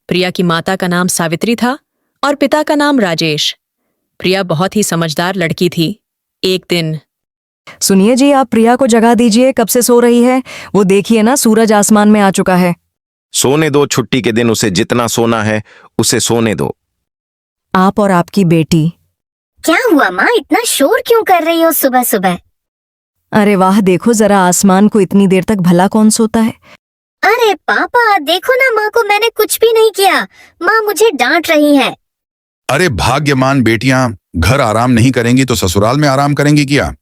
प्रिया की माता का नाम सावित्री था और पिता का नाम राजेश। प्रिया बहुत ही समझदार लड़की थी। एक दिन, सुनिए जी, आप प्रिया को जगा दीजिए, कब से सो रही है। वो देखिए ना, सूरज आसमान में आ चुका है। सोने दो, छुट्टी के दिन उसे जितना सोना है उसे सोने दो। आप और आपकी बेटी। क्या हुआ माँ, इतना शोर क्यों कर रही हो सुबह सुबह? अरे वाह, देखो जरा आसमान को, इतनी देर तक भला कौन सोता है। अरे पापा देखो ना, माँ को मैंने कुछ भी नहीं किया। माँ मुझे डांट रही है। अरे भाग्यमान बेटियां घर आराम नहीं करेंगी तो ससुराल में आराम करेंगी क्या?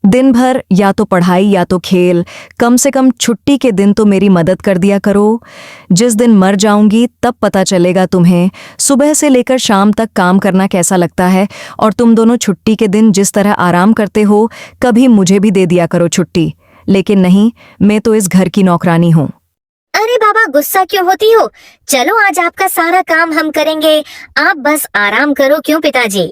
दिन भर या तो पढ़ाई या तो खेल, कम से कम छुट्टी के दिन तो मेरी मदद कर दिया करो। जिस दिन मर जाऊंगी तब पता चलेगा तुम्हें सुबह से लेकर शाम तक काम करना कैसा लगता है। और तुम दोनों छुट्टी के दिन जिस तरह आराम करते हो, कभी मुझे भी दे दिया करो छुट्टी। लेकिन नहीं, मैं तो इस घर की नौकरानी हूँ। अरे बाबा गुस्सा क्यों होती हो? चलो आज आपका सारा काम हम करेंगे, आप बस आराम करो। क्यों पिताजी?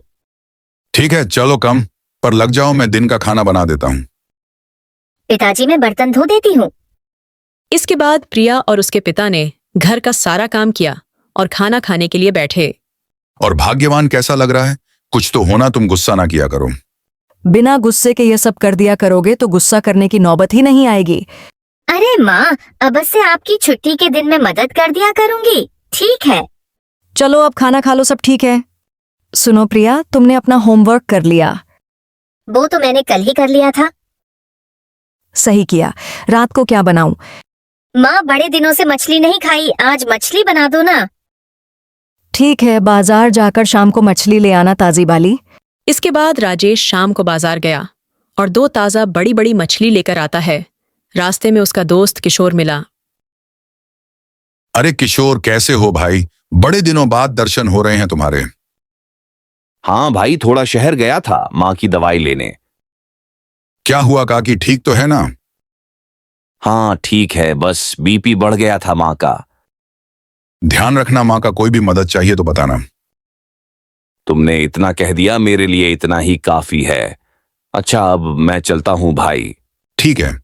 ठीक है चलो, कम पर लग जाओ, मैं दिन का खाना बना देता हूँ। पिताजी मैं बर्तन धो देती हूँ। इसके बाद प्रिया और उसके पिता ने घर का सारा काम किया और खाना खाने के लिए बैठे। और भाग्यवान कैसा लग रहा है? कुछ तो होना, तुम गुस्सा ना किया करो। बिना गुस्से के ये सब कर दिया करोगे तो गुस्सा करने की नौबत ही नहीं आएगी। अरे माँ, अब से आपकी छुट्टी के दिन में मदद कर दिया करूंगी, ठीक है? चलो अब खाना खा लो, सब ठीक है। सुनो प्रिया, तुमने अपना होमवर्क कर लिया? वो तो मैंने कल ही कर लिया था। सही किया। रात को क्या बनाऊं? माँ बड़े दिनों से मछली नहीं खाई, आज मछली बना दो ना। ठीक है, बाजार जाकर शाम को मछली ले आना, ताजी वाली। इसके बाद राजेश शाम को बाजार गया और 2 ताजा बड़ी बड़ी मछली लेकर आता है। रास्ते में उसका दोस्त किशोर मिला। अरे किशोर, कैसे हो भाई? बड़े दिनों बाद दर्शन हो रहे हैं तुम्हारे। हाँ भाई, थोड़ा शहर गया था माँ की दवाई लेने। क्या हुआ काकी, ठीक तो है ना? हाँ ठीक है, बस बीपी बढ़ गया था माँ का। ध्यान रखना, माँ का कोई भी मदद चाहिए तो बताना। तुमने इतना कह दिया, मेरे लिए इतना ही काफी है। अच्छा अब मैं चलता हूँ भाई। ठीक है।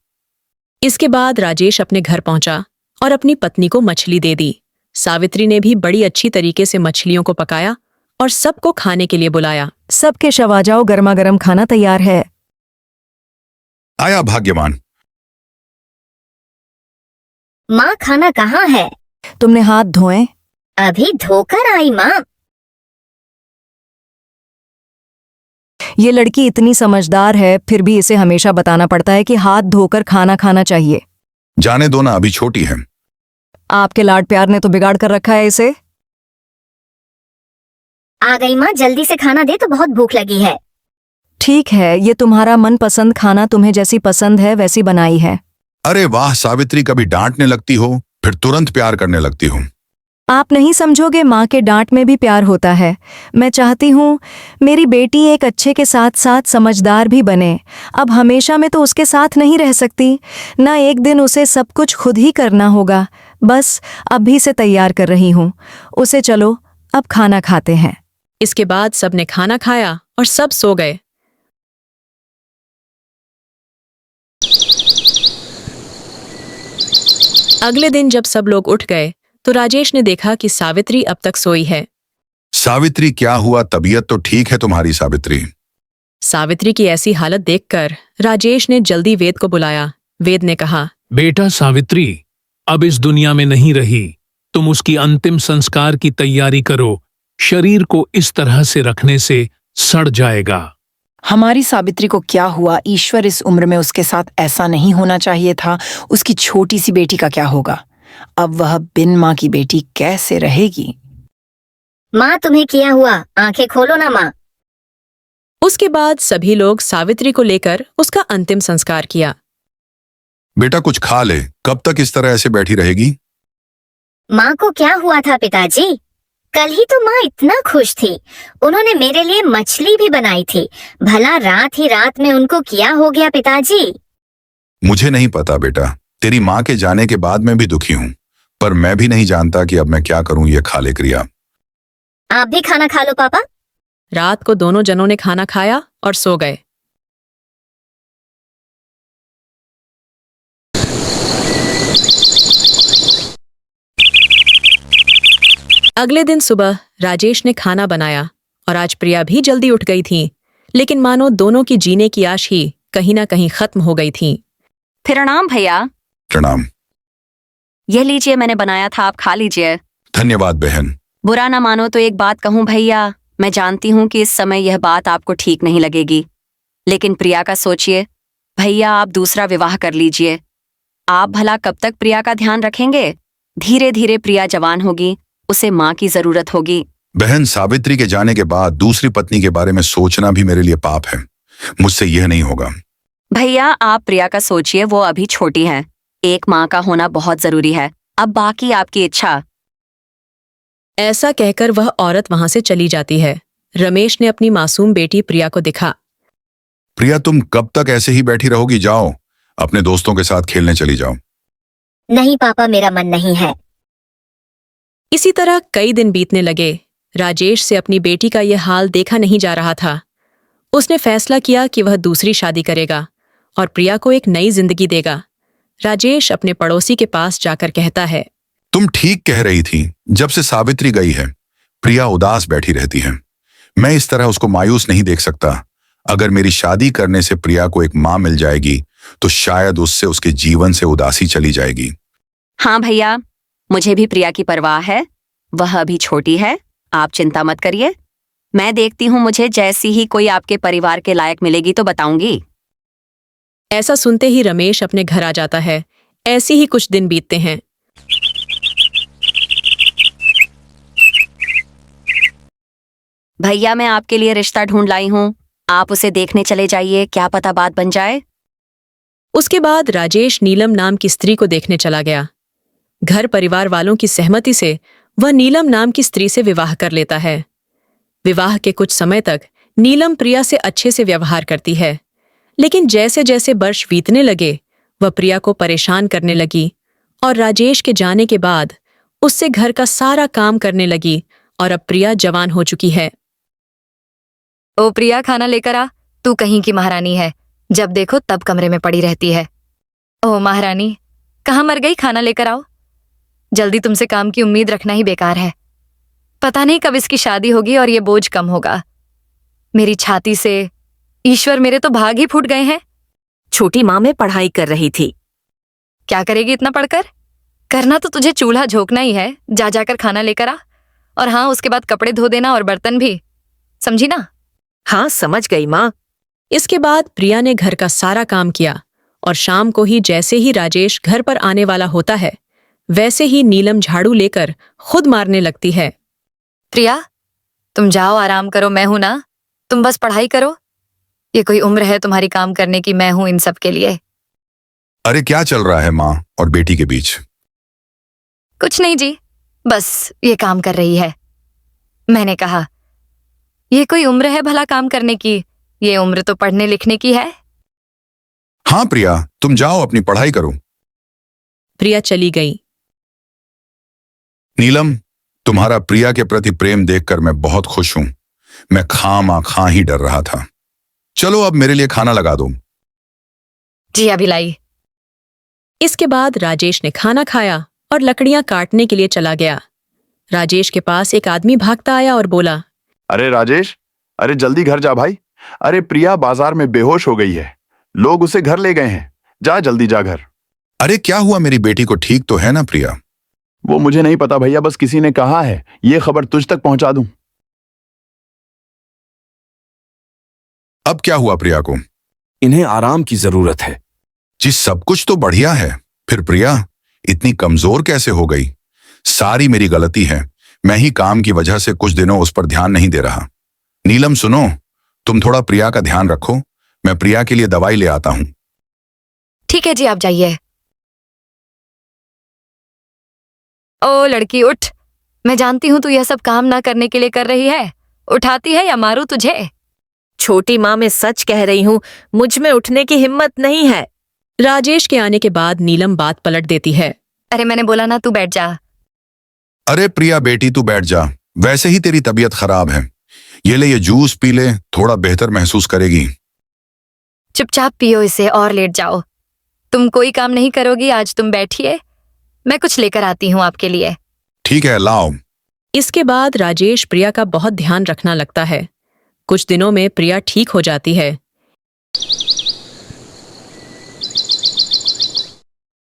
इसके बाद राजेश अपने घर पहुंचा और अपनी पत्नी को मछली दे दी। सावित्री ने भी बड़ी अच्छी तरीके से मछलियों को पकाया और सबको खाने के लिए बुलाया। सबके शव आ जाओ, गर्मा गर्म खाना तैयार है। आया भाग्यवान। माँ खाना कहाँ है? तुमने हाथ धोए? अभी धोकर आई माँ। ये लड़की इतनी समझदार है, फिर भी इसे हमेशा बताना पड़ता है कि हाथ धोकर खाना खाना चाहिए। जाने दो ना, अभी छोटी है। आपके लाड प्यार ने तो बिगाड़ कर रखा है इसे। आ गई माँ, जल्दी से खाना दे, तो बहुत भूख लगी है। ठीक है, ये तुम्हारा मनपसंद खाना तुम्हें जैसी पसंद है वैसी बनाई है। अरे वाह सावित्री, कभी डांटने लगती हो फिर तुरंत प्यार करने लगती हो। आप नहीं समझोगे, माँ के डांट में भी प्यार होता है। मैं चाहती हूँ मेरी बेटी एक अच्छे के साथ साथ समझदार भी बने। अब हमेशा मैं तो उसके साथ नहीं रह सकती ना, एक दिन उसे सब कुछ खुद ही करना होगा। बस अभी से तैयार कर रही हूँ उसे। चलो अब खाना खाते हैं। इसके बाद सबने खाना खाया और सब सो गए। अगले दिन जब सब लोग उठ गए तो राजेश ने देखा कि सावित्री अब तक सोई है। सावित्री क्या हुआ? तबीयत तो ठीक है तुम्हारी सावित्री? सावित्री की ऐसी हालत देखकर राजेश ने जल्दी वेद को बुलाया। वेद ने कहा, बेटा सावित्री अब इस दुनिया में नहीं रही, तुम उसकी अंतिम संस्कार की तैयारी करो। शरीर को इस तरह से रखने से सड़ जाएगा। हमारी सावित्री को क्या हुआ? ईश्वर, इस उम्र में उसके साथ ऐसा नहीं होना चाहिए था। उसकी छोटी सी बेटी का क्या होगा? अब वह बिन माँ की बेटी कैसे रहेगी? माँ तुम्हें किया हुआ, आंखें खोलो ना माँ। उसके बाद सभी लोग सावित्री को लेकर उसका अंतिम संस्कार किया। बेटा कुछ खा ले, कब तक इस तरह ऐसे बैठी रहेगी? माँ को क्या हुआ था पिताजी? कल ही तो माँ इतना खुश थी, उन्होंने मेरे लिए मछली भी बनाई थी। भला रात ही रात में उनको क्या हो गया पिताजी? मुझे नहीं पता बेटा, तेरी माँ के जाने के बाद मैं भी दुखी हूँ, पर मैं भी नहीं जानता कि अब मैं क्या करूँ। ये खा ले क्रिया। आप भी खाना खा लो पापा। रात को दोनों जनों ने खाना खाया और सो गए। अगले दिन सुबह राजेश ने खाना बनाया और आज प्रिया भी जल्दी उठ गई थी, लेकिन मानो दोनों की जीने की आश ही कहीं ना कहीं खत्म हो गई थी। प्रणाम भैया, प्रणाम। ये लीजिए, मैंने बनाया था, आप खा लीजिए। धन्यवाद बहन। बुरा ना मानो तो एक बात कहूँ भैया, मैं जानती हूँ कि इस समय यह बात आपको ठीक नहीं लगेगी, लेकिन प्रिया का सोचिए। भैया, आप दूसरा विवाह कर लीजिए। आप भला कब तक प्रिया का ध्यान रखेंगे? धीरे धीरे प्रिया जवान होगी, उसे माँ की जरूरत होगी। बहन, सावित्री के जाने के बाद दूसरी पत्नी के बारे में सोचना भी मेरे लिए पाप है। मुझसे यह नहीं होगा। भैया, आप प्रिया का सोचिए, वो अभी छोटी है। एक माँ का होना बहुत जरूरी है। अब बाकी आपकी इच्छा। ऐसा कहकर वह औरत वहां से चली जाती है। रमेश ने अपनी मासूम बेटी प्रिया को दिखा। प्रिया, तुम कब तक ऐसे ही बैठी रहोगी? जाओ, अपने दोस्तों के साथ खेलने चली जाओ। नहीं पापा, मेरा मन नहीं है। इसी तरह कई दिन बीतने लगे। राजेश से अपनी बेटी का यह हाल देखा नहीं जा रहा था। उसने फैसला किया कि वह दूसरी शादी करेगा और प्रिया को एक नई जिंदगी देगा। राजेश अपने पड़ोसी के पास जाकर कहता है, तुम ठीक कह रही थी। जब से सावित्री गई है, प्रिया उदास बैठी रहती है। मैं इस तरह उसको मायूस नहीं देख सकता। अगर मेरी शादी करने से प्रिया को एक माँ मिल जाएगी तो शायद उससे उसके जीवन से उदासी चली जाएगी। हाँ भैया, मुझे भी प्रिया की परवाह है। वह अभी छोटी है, आप चिंता मत करिए। मैं देखती हूँ, मुझे जैसी ही कोई आपके परिवार के लायक मिलेगी तो बताऊंगी। ऐसा सुनते ही रमेश अपने घर आ जाता है। ऐसे ही कुछ दिन बीतते हैं। भैया, मैं आपके लिए रिश्ता ढूंढ लाई हूँ, आप उसे देखने चले जाइए, क्या पता बात बन जाए। उसके बाद राजेश नीलम नाम की स्त्री को देखने चला गया। घर परिवार वालों की सहमति से वह नीलम नाम की स्त्री से विवाह कर लेता है। विवाह के कुछ समय तक नीलम प्रिया से अच्छे से व्यवहार करती है, लेकिन जैसे जैसे वर्ष बीतने लगे वह प्रिया को परेशान करने लगी और राजेश के जाने के बाद उससे घर का सारा काम करने लगी और अब प्रिया जवान हो चुकी है। ओ प्रिया, खाना लेकर आ। तू कहीं की महारानी है, जब देखो तब कमरे में पड़ी रहती है। ओ महारानी, कहाँ मर गई? खाना लेकर आओ जल्दी, तुमसे काम की उम्मीद रखना ही बेकार है। पता नहीं कब इसकी शादी होगी और ये बोझ कम होगा। मेरी छाती से ईश्वर, मेरे तो भाग ही फूट गए हैं। छोटी माँ में पढ़ाई कर रही थी। क्या करेगी इतना पढ़कर? करना तो तुझे चूल्हा झोंकना ही है। जा जाकर खाना लेकर आ, और हाँ, उसके बाद कपड़े धो देना और बर्तन भी, समझी ना? हाँ, समझ गई माँ। इसके बाद प्रिया ने घर का सारा काम किया और शाम को ही जैसे ही राजेश घर पर आने वाला होता है, वैसे ही नीलम झाड़ू लेकर खुद मारने लगती है। प्रिया, तुम जाओ, आराम करो, मैं हूं ना। तुम बस पढ़ाई करो। ये कोई उम्र है तुम्हारी काम करने की? मैं हूं इन सब के लिए। अरे क्या चल रहा है माँ और बेटी के बीच? कुछ नहीं जी, बस ये काम कर रही है। मैंने कहा, ये कोई उम्र है भला काम करने की? ये उम्र तो पढ़ने लिखने की है। हाँ प्रिया, तुम जाओ, अपनी पढ़ाई करो। प्रिया चली गई। नीलम, तुम्हारा प्रिया के प्रति प्रेम देखकर मैं बहुत खुश हूं। मैं खां ही डर रहा था। चलो अब मेरे लिए खाना लगा दो। जी अभी लाई। इसके बाद राजेश ने खाना खाया और लकड़ियां काटने के लिए चला गया। राजेश के पास एक आदमी भागता आया और बोला, अरे राजेश, अरे जल्दी घर जा भाई। अरे प्रिया बाजार में बेहोश हो गई है, लोग उसे घर ले गए हैं। जा जल्दी जा घर। अरे क्या हुआ? मेरी बेटी को ठीक तो है ना प्रिया? वो मुझे नहीं पता भैया, बस किसी ने कहा है, ये खबर तुझ तक पहुंचा दूं। अब क्या हुआ प्रिया को? इन्हें आराम की जरूरत है। जी सब कुछ तो बढ़िया है, फिर प्रिया इतनी कमजोर कैसे हो गई? सारी मेरी गलती है। मैं ही काम की वजह से कुछ दिनों उस पर ध्यान नहीं दे रहा। नीलम सुनो, तुम थोड़ा प्रिया का ध्यान रखो। मैं प्रिया के लिए दवाई ले आता हूं। ठीक है जी, आप जाइए। ओ लड़की उठ, मैं जानती हूं तू यह सब काम ना करने के लिए कर रही है। उठाती है या मारूं तुझे? छोटी माँ, मैं सच कह रही हूँ, मुझ में उठने की हिम्मत नहीं है। राजेश के आने के बाद नीलम बात पलट देती है। अरे मैंने बोला ना, तू बैठ जा। अरे प्रिया बेटी, तू बैठ जा। वैसे ही तेरी तबीयत खराब है। ये ले, ये जूस पी ले, थोड़ा बेहतर महसूस करेगी। चुपचाप पियो इसे और लेट जाओ। तुम कोई काम नहीं करोगी आज, तुम बैठिए, मैं कुछ लेकर आती हूँ आपके लिए। ठीक है, लाओ। इसके बाद राजेश प्रिया का बहुत ध्यान रखना लगता है। कुछ दिनों में प्रिया ठीक हो जाती है।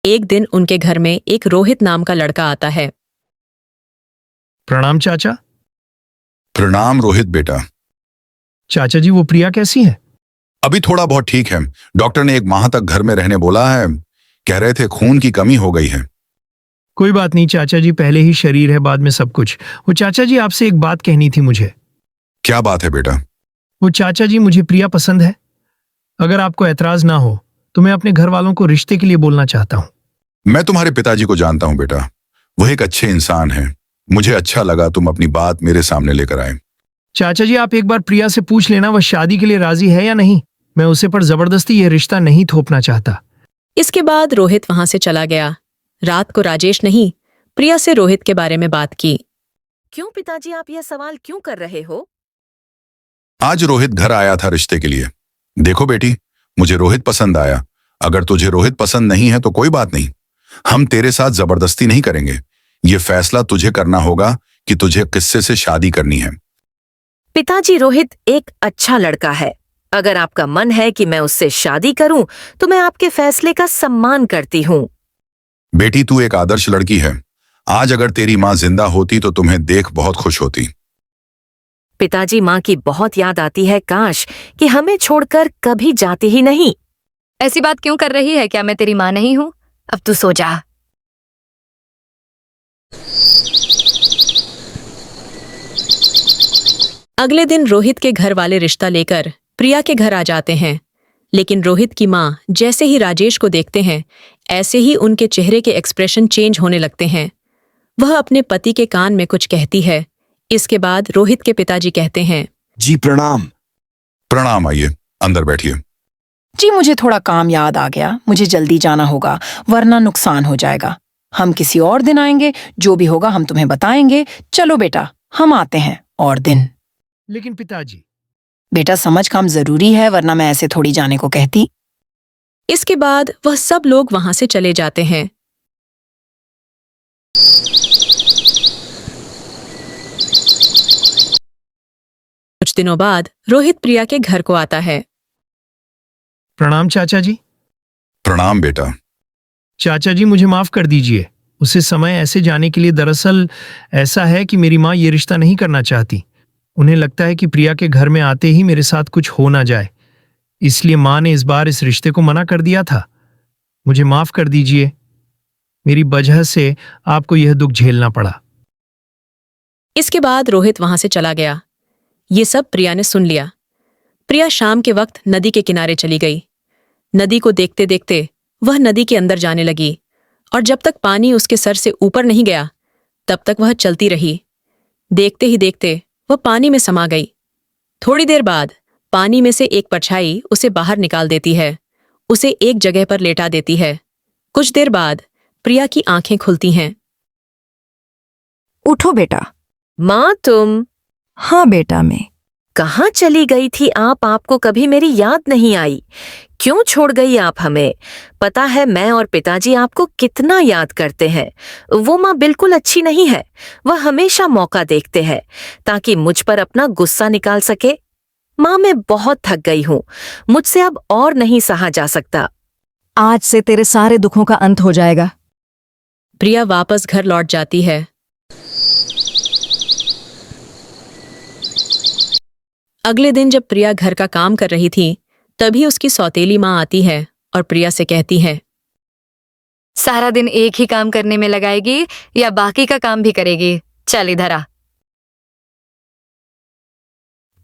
एक दिन उनके घर में एक रोहित नाम का लड़का आता है। प्रणाम चाचा। प्रणाम रोहित बेटा। चाचा जी, वो प्रिया कैसी है? अभी थोड़ा बहुत ठीक है। डॉक्टर ने 1 माह तक घर में रहने बोला है। कह रहे थे खून की कमी हो गई है। कोई बात नहीं चाचा जी, पहले ही शरीर है, बाद में सब कुछ। वो चाचा जी, आपसे एक बात कहनी थी मुझे। क्या बात है बेटा? वो चाचा जी, मुझे प्रिया पसंद है। अगर आपको ऐतराज ना हो तो मैं अपने घर वालों को रिश्ते के लिए बोलना चाहता हूँ। मैं तुम्हारे पिताजी को जानता हूं बेटा। वह एक अच्छे इंसान है। मुझे अच्छा लगा तुम अपनी बात मेरे सामने लेकर आए। चाचा जी, आप एक बार प्रिया से पूछ लेना वह शादी के लिए राजी है या नहीं। मैं उसे पर जबरदस्ती यह रिश्ता नहीं थोपना चाहता। इसके बाद रोहित वहां से चला गया। रात को राजेश नहीं, प्रिया से रोहित के बारे में बात की। क्यों पिताजी, आप यह सवाल क्यों कर रहे हो? आज रोहित घर आया था रिश्ते के लिए। देखो बेटी, मुझे रोहित पसंद आया। अगर तुझे रोहित पसंद नहीं है तो कोई बात नहीं। हम तेरे साथ जबरदस्ती नहीं करेंगे। ये फैसला तुझे करना होगा कि तुझे किससे से शादी करनी है। पिताजी, रोहित एक अच्छा लड़का है। अगर आपका मन है कि मैं उससे शादी करूं तो मैं आपके फैसले का सम्मान करती हूं। बेटी, तू एक आदर्श लड़की है। आज अगर तेरी माँ जिंदा होती तो तुम्हें देख बहुत खुश होती। पिताजी, माँ की बहुत याद आती है। काश कि हमें छोड़कर कभी जाती ही नहीं। ऐसी बात क्यों कर रही है? क्या मैं तेरी माँ नहीं हूं? अब तू सो जा। अगले दिन रोहित के घर वाले रिश्ता लेकर प्रिया के घर आ जाते हैं। लेकिन रोहित की माँ जैसे ही राजेश को देखते हैं, ऐसे ही उनके चेहरे के एक्सप्रेशन चेंज होने लगते हैं। वह अपने पति के कान में कुछ कहती है। इसके बाद रोहित के पिताजी कहते हैं, जी प्रणाम। प्रणाम, आइए अंदर बैठिए। जी, मुझे थोड़ा काम याद आ गया। मुझे जल्दी जाना होगा वरना नुकसान हो जाएगा। हम किसी और दिन आएंगे। जो भी होगा हम तुम्हें बताएंगे। चलो बेटा, हम आते हैं और दिन। लेकिन पिताजी। बेटा, समझ काम जरूरी है, वरना मैं ऐसे थोड़ी जाने को कहती। इसके बाद वह सब लोग वहां से चले जाते हैं। कुछ दिनों बाद रोहित प्रिया के घर को आता है। प्रणाम चाचा जी। प्रणाम बेटा। चाचा जी, मुझे माफ कर दीजिए। उसे समय ऐसे जाने के लिए दरअसल ऐसा है कि मेरी माँ ये रिश्ता नहीं करना चाहती। उन्हें लगता है कि प्रिया के घर में आते ही मेरे साथ कुछ हो ना जाए, इसलिए माँ ने इस बार इस रिश्ते को मना कर दिया था। मुझे माफ कर दीजिए। मेरी वजह से आपको यह दुख झेलना पड़ा। इसके बाद रोहित वहां से चला गया। ये सब प्रिया ने सुन लिया। प्रिया शाम के वक्त नदी के किनारे चली गई। नदी को देखते देखते वह नदी के अंदर जाने लगी और जब तक पानी उसके सर से ऊपर नहीं गया तब तक वह चलती रही। देखते ही देखते वह पानी में समा गई। थोड़ी देर बाद पानी में से एक परछाई उसे बाहर निकाल देती है, उसे एक जगह पर लेटा देती है। कुछ देर बाद प्रिया की आंखें खुलती हैं। उठो बेटा। माँ, तुम? हाँ बेटा, मैं। कहाँ चली गई थी आप? आपको कभी मेरी याद नहीं आई? क्यों छोड़ गई आप हमें? पता है मैं और पिताजी आपको कितना याद करते हैं। वो माँ बिल्कुल अच्छी नहीं है। वह हमेशा मौका देखते हैं ताकि मुझ पर अपना गुस्सा निकाल सके। माँ, मैं बहुत थक गई हूँ। मुझसे अब और नहीं सहा जा सकता। आज से तेरे सारे दुखों का अंत हो जाएगा। प्रिया वापस घर लौट जाती है। अगले दिन जब प्रिया घर का काम कर रही थी, तभी उसकी सौतेली माँ आती है और प्रिया से कहती है, सारा दिन एक ही काम करने में लगाएगी या बाकी का काम भी करेगी? चल इधर आ।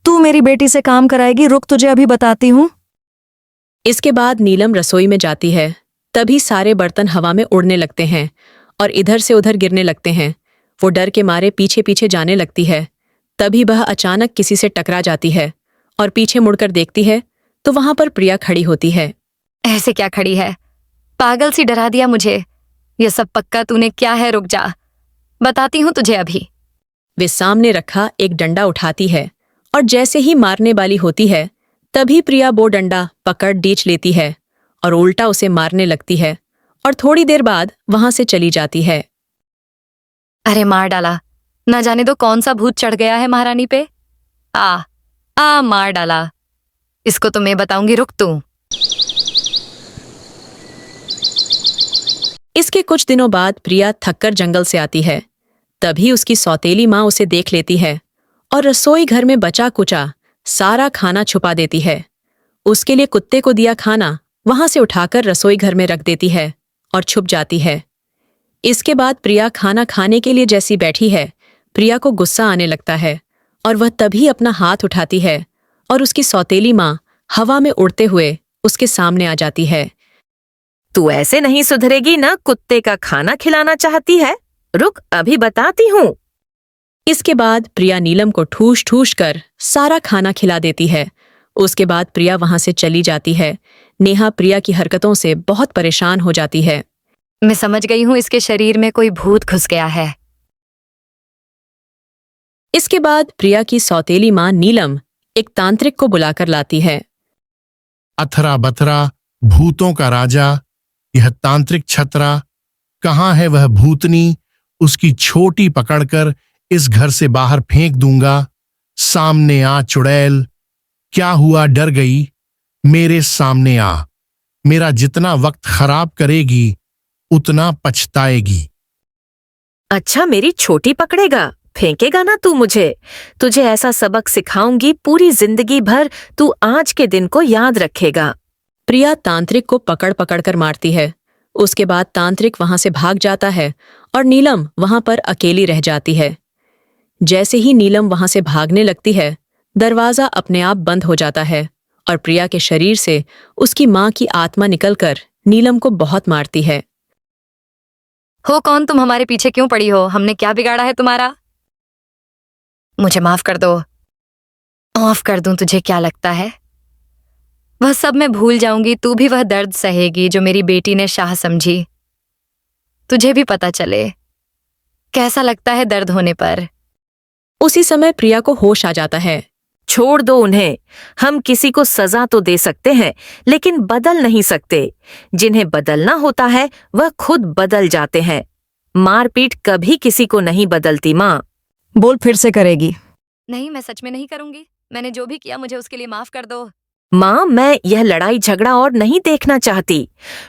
तू मेरी बेटी से काम कराएगी? रुक, तुझे अभी बताती हूँ। इसके बाद नीलम रसोई में जाती है। तभी सारे बर्तन हवा में उड़ने लगते हैं और इधर से उधर गिरने लगते हैं। वो डर के मारे पीछे पीछे जाने लगती है। तभी वह अचानक किसी से टकरा जाती है और पीछे मुड़कर देखती है तो वहां पर प्रिया खड़ी होती है। ऐसे क्या खड़ी है? पागल सी डरा दिया मुझे। ये सब पक्का तूने क्या है? रुक जा, बताती हूँ तुझे अभी। वे सामने रखा एक डंडा उठाती है और जैसे ही मारने वाली होती है तभी प्रिया वो डंडा पकड़ डीच लेती है और उल्टा उसे मारने लगती है और थोड़ी देर बाद वहां से चली जाती है। अरे मार डाला। ना जाने दो कौन सा भूत चढ़ गया है महारानी पे। मार डाला। इसको तो मैं बताऊंगी, रुक तू। इसके कुछ दिनों बाद प्रिया थककर जंगल से आती है। तभी उसकी सौतेली माँ उसे देख लेती है और रसोई घर में बचा कुचा सारा खाना छुपा देती है। उसके लिए कुत्ते को दिया खाना वहां से उठाकर रसोई घर में रख देती है और छुप जाती है। इसके बाद प्रिया खाना खाने के लिए जैसी बैठी है, प्रिया को गुस्सा आने लगता है और वह तभी अपना हाथ उठाती है और उसकी सौतेली माँ हवा में उड़ते हुए उसके सामने आ जाती है। तू ऐसे नहीं सुधरेगी ना, कुत्ते का खाना खिलाना चाहती है? रुक, अभी बताती हूँ। इसके बाद प्रिया नीलम को ठूस ठूस कर सारा खाना खिला देती है। उसके बाद प्रिया वहां से चली जाती है। नेहा प्रिया की हरकतों से बहुत परेशान हो जाती है। मैं समझ गई हूँ, इसके शरीर में कोई भूत घुस गया है। इसके बाद प्रिया की सौतेली माँ नीलम एक तांत्रिक को बुलाकर लाती है। अथरा बथरा भूतों का राजा, यह तांत्रिक छतरा, कहाँ है वह भूतनी? उसकी छोटी पकड़कर इस घर से बाहर फेंक दूंगा। सामने आ चुड़ैल, क्या हुआ, डर गई? मेरे सामने आ। मेरा जितना वक्त खराब करेगी उतना पछताएगी। अच्छा, मेरी छोटी पकड़ेगा, फेंकेगा ना तू मुझे? तुझे ऐसा सबक सिखाऊंगी, पूरी जिंदगी भर तू आज के दिन को याद रखेगा। प्रिया तांत्रिक को पकड़ पकड़ कर मारती है। उसके बाद तांत्रिक वहां से भाग जाता है और नीलम वहां पर अकेली रह जाती है। जैसे ही नीलम वहां से भागने लगती है, दरवाजा अपने आप बंद हो जाता है और प्रिया के शरीर से उसकी माँ की आत्मा निकलकर नीलम को बहुत मारती है। हो कौन तुम? हमारे पीछे क्यों पड़ी हो? हमने क्या बिगाड़ा है तुम्हारा? मुझे माफ कर दो। माफ कर दूं तुझे? क्या लगता है वह सब मैं भूल जाऊंगी? तू भी वह दर्द सहेगी जो मेरी बेटी ने शाह समझी। तुझे भी पता चले कैसा लगता है दर्द होने पर। उसी समय प्रिया को होश आ जाता है। छोड़ दो उन्हें। हम किसी को सजा तो दे सकते हैं, लेकिन बदल नहीं सकते। जिन्हें बदलना होता है वह खुद बदल जाते हैं। मारपीट कभी किसी को नहीं बदलती। माँ, बोल, फिर से करेगी? नहीं, मैं सच में नहीं करूंगी। मैंने जो भी किया मुझे उसके लिए माफ कर दो। माँ, मैं यह लड़ाई झगड़ा और नहीं देखना चाहती।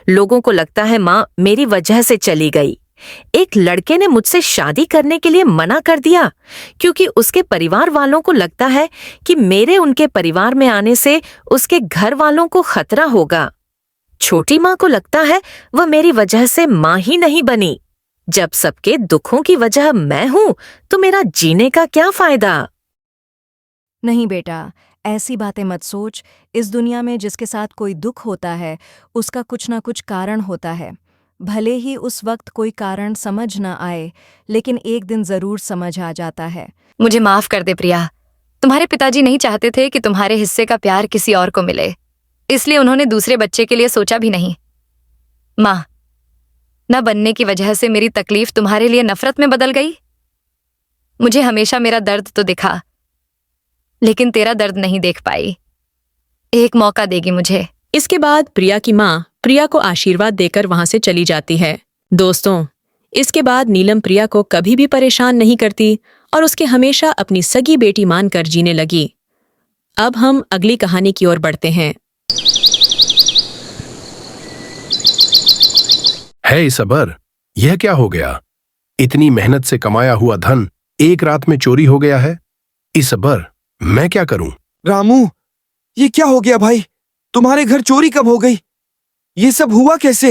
लोगों को लगता है माँ मेरी वजह से चली गई। एक लड़के ने मुझसे शादी करने के लिए मना कर दिया क्योंकि उसके परिवार वालों को लगता है कि मेरे उनके परिवार में आने से उसके घर वालों को खतरा होगा। छोटी माँ को लगता है वह मेरी वजह से माँ ही नहीं बनी। जब सबके दुखों की वजह मैं हूं तो मेरा जीने का क्या फायदा? नहीं बेटा, ऐसी बातें मत सोच। इस दुनिया में जिसके साथ कोई दुख होता है उसका कुछ ना कुछ कारण होता है। भले ही उस वक्त कोई कारण समझ ना आए, लेकिन एक दिन जरूर समझ आ जाता है। मुझे माफ कर दे प्रिया। तुम्हारे पिताजी नहीं चाहते थे कि तुम्हारे हिस्से का प्यार किसी और को मिले, इसलिए उन्होंने दूसरे बच्चे के लिए सोचा भी नहीं। माँ, न बनने की वजह से मेरी तकलीफ तुम्हारे लिए नफरत में बदल गई। मुझे हमेशा मेरा दर्द तो दिखा, लेकिन तेरा दर्द नहीं देख पाई। एक मौका देगी मुझे? इसके बाद प्रिया की माँ प्रिया को आशीर्वाद देकर वहां से चली जाती है। दोस्तों, इसके बाद नीलम प्रिया को कभी भी परेशान नहीं करती और उसके हमेशा अपनी सगी बेटी मानकर जीने लगी। अब हम अगली कहानी की ओर बढ़ते हैं। है इसबर, यह क्या हो गया? इतनी मेहनत से कमाया हुआ धन एक रात में चोरी हो गया है। इसबर, मैं क्या करूं? रामू, ये क्या हो गया भाई? तुम्हारे घर चोरी कब हो गई? ये सब हुआ कैसे?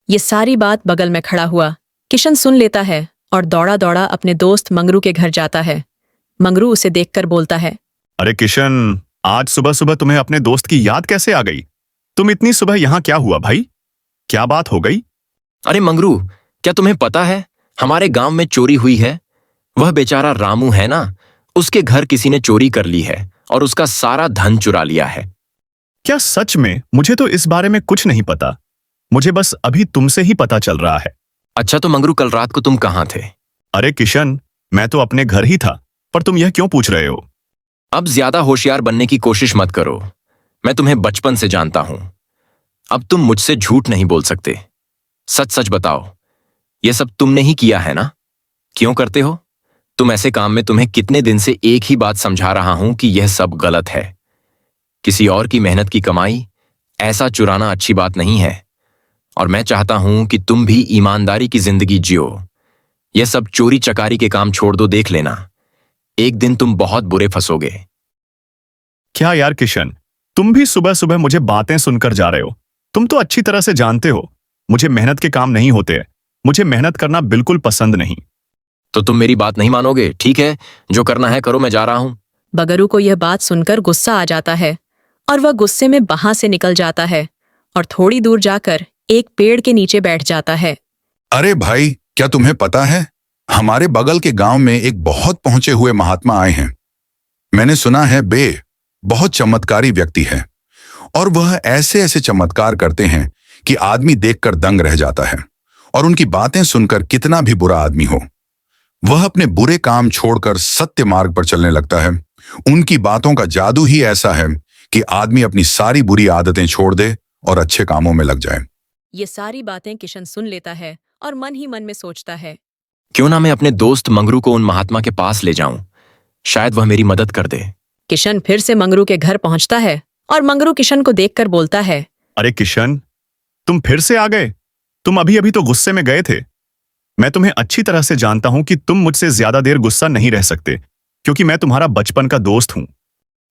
ये सारी बात बगल में खड़ा हुआ किशन सुन लेता है और दौड़ा दौड़ा अपने दोस्त मंगरू के घर जाता है। मंगरू उसे देखकर बोलता है, अरे किशन, आज सुबह सुबह तुम्हें अपने दोस्त की याद कैसे आ गई? तुम इतनी सुबह यहाँ क्या हुआ भाई? क्या बात हो गई? अरे मंगरू, क्या तुम्हें पता है हमारे गांव में चोरी हुई है? वह बेचारा रामू है ना, उसके घर किसी ने चोरी कर ली है और उसका सारा धन चुरा लिया है। क्या सच में? मुझे तो इस बारे में कुछ नहीं पता। मुझे बस अभी तुमसे ही पता चल रहा है। अच्छा तो मंगरू, कल रात को तुम कहाँ थे? अरे किशन, मैं तो अपने घर ही था, पर तुम यह क्यों पूछ रहे हो? अब ज्यादा होशियार बनने की कोशिश मत करो। मैं तुम्हें बचपन से जानता हूं। अब तुम मुझसे झूठ नहीं बोल सकते। सच सच बताओ, यह सब तुमने ही किया है ना? क्यों करते हो? तुम ऐसे काम में तुम्हें कितने दिन से एक ही बात समझा रहा हूं कि यह सब गलत है। किसी और की मेहनत की कमाई ऐसा चुराना अच्छी बात नहीं है, और मैं चाहता हूं कि तुम भी ईमानदारी की जिंदगी जियो। यह सब चोरी चकारी के काम छोड़ दो, देख लेना एक दिन तुम बहुत बुरे फंसोगे। क्या यार किशन, तुम भी सुबह सुबह मुझे बातें सुनकर जा रहे हो। तुम तो अच्छी तरह से जानते हो मुझे मेहनत के काम नहीं होते हैं। मुझे मेहनत करना बिल्कुल पसंद नहीं। तो तुम मेरी बात नहीं मानोगे? ठीक है, जो करना है करो, मैं जा रहा हूं। बगरू को यह बात सुनकर गुस्सा आ जाता है और वह गुस्से में वहां से निकल जाता है और थोड़ी दूर जाकर एक पेड़ के नीचे बैठ जाता है। अरे भाई, क्या तुम्हें पता है हमारे बगल के गांव में एक बहुत पहुंचे हुए महात्मा आए हैं। मैंने सुना है बे बहुत चमत्कारी व्यक्ति है और वह ऐसे ऐसे चमत्कार करते हैं कि आदमी देखकर दंग रह जाता है। और उनकी बातें सुनकर कितना भी बुरा आदमी हो, वह अपने बुरे काम छोड़कर सत्य मार्ग पर चलने लगता है। उनकी बातों का जादू ही ऐसा है कि आदमी अपनी सारी बुरी आदतें छोड़ दे और अच्छे कामों में लग जाए। ये सारी बातें किशन सुन लेता है और मन ही मन में सोचता है, क्यों ना मैं अपने दोस्त मंगरू को उन महात्मा के पास ले जाऊं, शायद वह मेरी मदद कर दे। किशन फिर से मंगरू के घर पहुंचता है और मंगरू किशन को देखकर बोलता है, अरे किशन, तुम फिर से आ गए। तुम अभी अभी तो गुस्से में गए थे। मैं तुम्हें अच्छी तरह से जानता हूं कि तुम मुझसे ज्यादा देर गुस्सा नहीं रह सकते, क्योंकि मैं तुम्हारा बचपन का दोस्त हूं।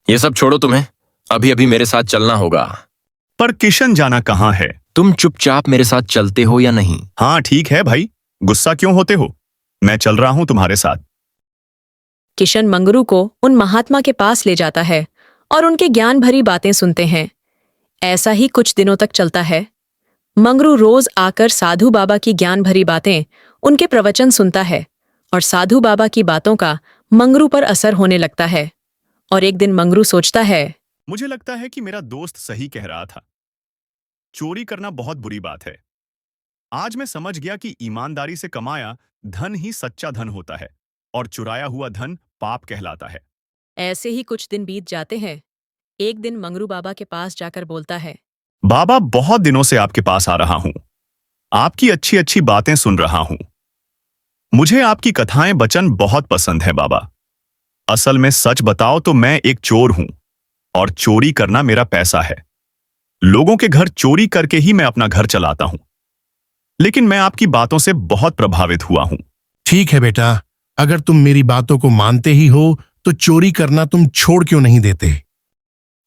ये सब छोड़ो, तुम्हें अभी अभी मेरे साथ चलना होगा। पर किशन जाना कहाँ है? तुम चुपचाप मेरे साथ चलते हो या नहीं? हाँ ठीक है भाई, गुस्सा क्यों होते हो? मैं चल रहा हूं तुम्हारे साथ। किशन मंगरू को उन महात्मा के पास ले जाता है और उनके ज्ञान भरी बातें सुनते हैं। ऐसा ही कुछ दिनों तक चलता है। मंगरू रोज आकर साधु बाबा की ज्ञान भरी बातें, उनके प्रवचन सुनता है और साधु बाबा की बातों का मंगरू पर असर होने लगता है। और एक दिन मंगरू सोचता है, मुझे लगता है कि मेरा दोस्त सही कह रहा था। चोरी करना बहुत बुरी बात है। आज मैं समझ गया कि ईमानदारी से कमाया धन ही सच्चा धन होता है और चुराया हुआ धन पाप कहलाता है। ऐसे ही कुछ दिन बीत जाते हैं। एक दिन मंगरू बाबा के पास जाकर बोलता है, बाबा, बहुत दिनों से आपके पास आ रहा हूं। आपकी अच्छी अच्छी बातें सुन रहा हूं। मुझे आपकी कथाएं वचन बहुत पसंद है बाबा। असल में सच बताओ तो मैं एक चोर हूं और चोरी करना मेरा पैसा है। लोगों के घर चोरी करके ही मैं अपना घर चलाता हूं। लेकिन मैं आपकी बातों से बहुत प्रभावित हुआ हूं। ठीक है बेटा, अगर तुम मेरी बातों को मानते ही हो तो चोरी करना तुम छोड़ क्यों नहीं देते?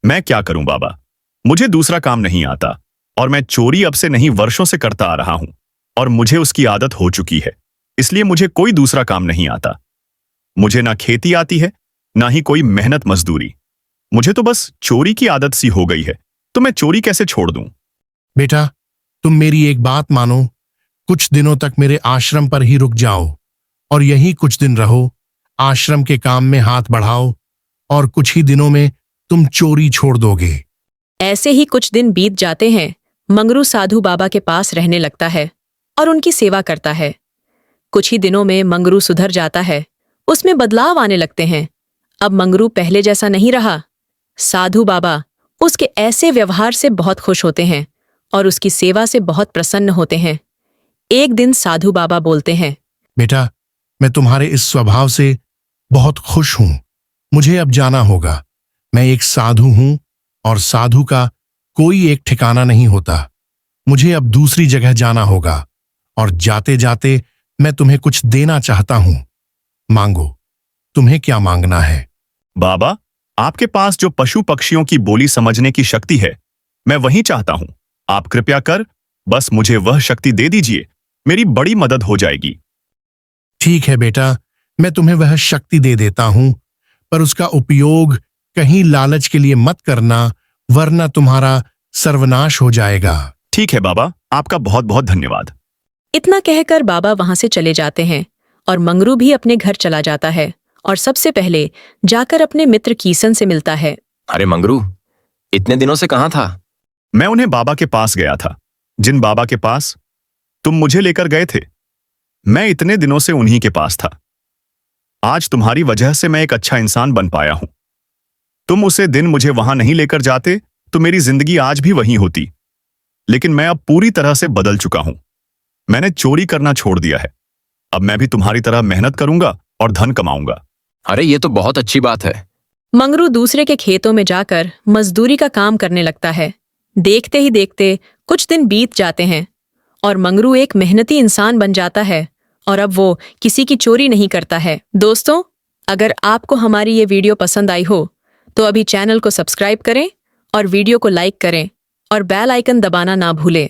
मैं क्या करूं बाबा, मुझे दूसरा काम नहीं आता और मैं चोरी अब से नहीं वर्षों से करता आ रहा हूं और मुझे उसकी आदत हो चुकी है। इसलिए मुझे कोई दूसरा काम नहीं आता। मुझे ना खेती आती है, ना ही कोई मेहनत मजदूरी। मुझे तो बस चोरी की आदत सी हो गई है, तो मैं चोरी कैसे छोड़ दूं? बेटा, तुम मेरी एक बात मानो, कुछ दिनों तक मेरे आश्रम पर ही रुक जाओ और यहीं कुछ दिन रहो। आश्रम के काम में हाथ बढ़ाओ और कुछ ही दिनों में तुम चोरी छोड़ दोगे। ऐसे ही कुछ दिन बीत जाते हैं। मंगरू साधु बाबा के पास रहने लगता है और उनकी सेवा करता है। कुछ ही दिनों में मंगरू सुधर जाता है। उसमें बदलाव आने लगते हैं। अब मंगरू पहले जैसा नहीं रहा। साधु बाबा उसके ऐसे व्यवहार से बहुत खुश होते हैं और उसकी सेवा से बहुत प्रसन्न होते हैं। एक दिन साधु बाबा बोलते हैं, बेटा, मैं तुम्हारे इस स्वभाव से बहुत खुश हूं। मुझे अब जाना होगा। मैं एक साधु हूं और साधु का कोई एक ठिकाना नहीं होता। मुझे अब दूसरी जगह जाना होगा और जाते जाते मैं तुम्हें कुछ देना चाहता हूं। मांगो, तुम्हें क्या मांगना है? बाबा, आपके पास जो पशु पक्षियों की बोली समझने की शक्ति है, मैं वही चाहता हूं। आप कृपया कर बस मुझे वह शक्ति दे दीजिए, मेरी बड़ी मदद हो जाएगी। ठीक है बेटा, मैं तुम्हें वह शक्ति दे देता हूं, पर उसका उपयोग कहीं लालच के लिए मत करना, वरना तुम्हारा सर्वनाश हो जाएगा। ठीक है बाबा, आपका बहुत बहुत धन्यवाद। इतना कहकर बाबा वहां से चले जाते हैं और मंगरू भी अपने घर चला जाता है और सबसे पहले जाकर अपने मित्र कीसन से मिलता है। अरे मंगरू, इतने दिनों से कहाँ था? मैं उन्हें बाबा के पास गया था, जिन बाबा के पास तुम मुझे लेकर गए थे। मैं इतने दिनों से उन्हीं के पास था। आज तुम्हारी वजह से मैं एक अच्छा इंसान बन पाया हूं। तुम उसे दिन मुझे वहां नहीं लेकर जाते तो मेरी जिंदगी आज भी वही होती। लेकिन मैं अब पूरी तरह से बदल चुका हूं। मैंने चोरी करना छोड़ दिया है। अब मैं भी तुम्हारी तरह मेहनत करूंगा और धन कमाऊंगा। अरे ये तो बहुत अच्छी बात है। मंगरू दूसरे के खेतों में जाकर मजदूरी का काम करने लगता है। देखते ही देखते कुछ दिन बीत जाते हैं और मंगरू एक मेहनती इंसान बन जाता है और अब वो किसी की चोरी नहीं करता है। दोस्तों, अगर आपको हमारी ये वीडियो पसंद आई हो तो अभी चैनल को सब्सक्राइब करें और वीडियो को लाइक करें और बेल आइकन दबाना ना भूलें।